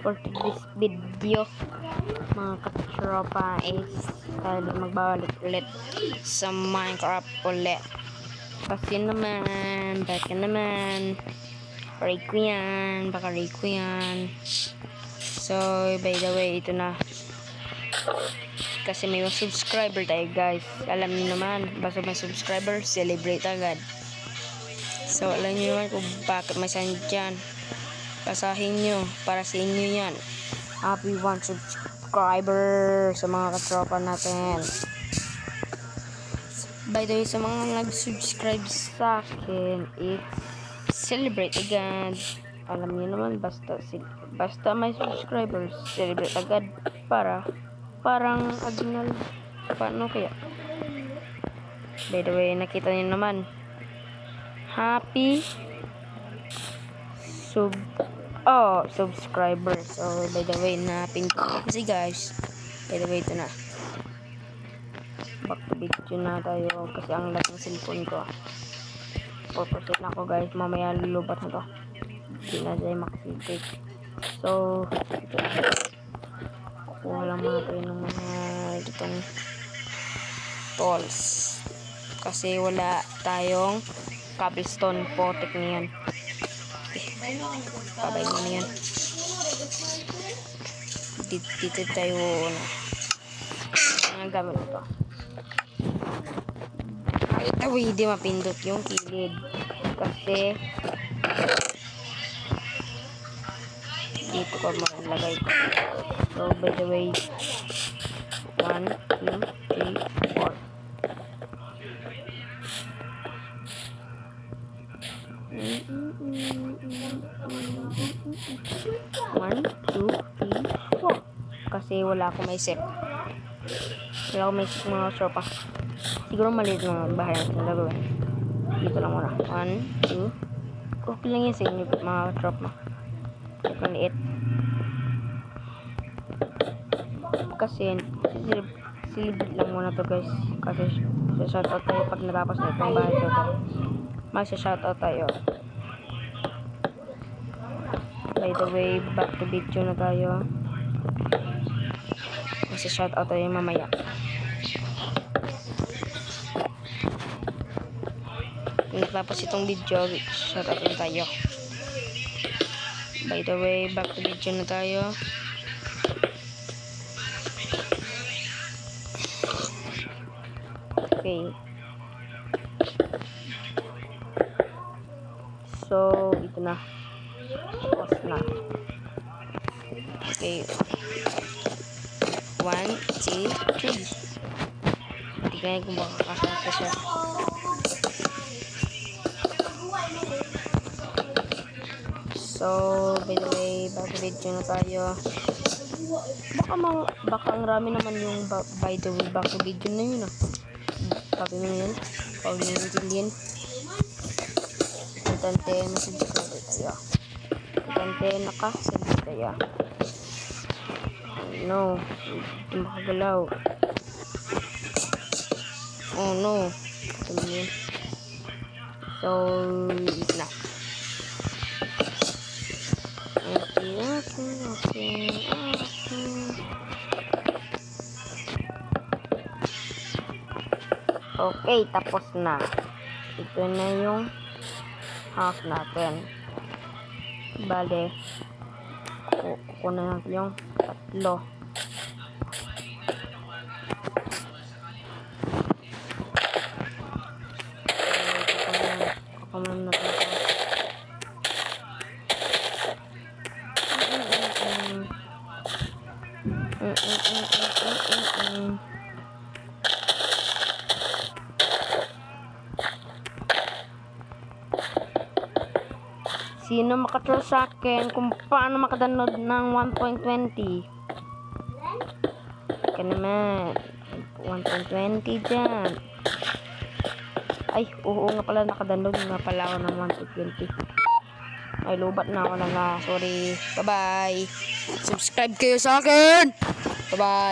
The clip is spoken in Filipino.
for this video, mga katropa, is tayo magbalik ulit sa Minecraft ulit. Kasi naman, baka naman, rate ko yan, baka rate ko yan. So, by the way, ito na. Kasi may subscriber tayo, guys. Alam niyo naman, basta may subscriber, celebrate agad. So, alam niyo naman kung bakit may sign dyan. Basahin nyo, para sa inyo yan. Happy 1 subscriber sa mga katropa natin. By the way, sa mga nag-subscribe sa akin, it's celebrate agad. Alam niyo naman, basta may subscribers, celebrate agad. Parang adinal. Paano kaya? By the way, nakita niyo naman. Happy subscribers. So, by the way, napin ko kasi, guys. By the way, ito na. Back to video na tayo kasi ang lag ng cellphone ko. 4% na ako, guys. Mamaya lulubat na to. Hindi na tayo makasipit. So, ito na. Kukuha lang mga tayo ng mga itong tools. Kasi wala tayong cobblestone potek niyan. Pabay mo na yan. Dito tayo na gamit ito. Ito hindi mapindot yung kilid kasi dito ko malalagay ko. So by the way, 1, 2, 3, 4. 1, 2, 3, 4. Kasi wala akong may set. Wala akong may set, mga tropa. Siguro maliit mga bahay natin gagawin. Dito lang muna. 1, 2. Okay lang yan sa inyo, mga tropa. Ito maliit. Kasi silibit lang muna to, guys. Kasi shoutout tayo pag natapos na itong bahay to. Magsa-shoutout tayo. By the way, back to video na tayo. Magsa-shoutout tayo mamaya. Kung natapos itong video, shoutout din tayo. By the way, back to video na tayo. Okay. So, ito na. Tapos na. Okay. 1, 2, 3. Tignan kung baka kasama siya. So, by the way, bago video na tayo. Baka ang rami naman yung by the way, bago video na yun. Sabi mo yun. Pag nyo Tante, nasubscribe tayo. Tante, nakasabi tayo. No, hindi makagalaw. Oh no. So, ito na. Okay, tapos na. Ito na yung house natin. Bale, kukunan natin yung 3. Kukunan natin ito. Sino makaturo sa akin kung paano makadownload ng 1.20? Kaya naman 1.20 dyan. Ay, oo nga pala, nakadownload nga pala ako ng 1.20. Ay, lubat na ako na nga. Sorry. Bye-bye. Subscribe kayo sa akin. Bye-bye.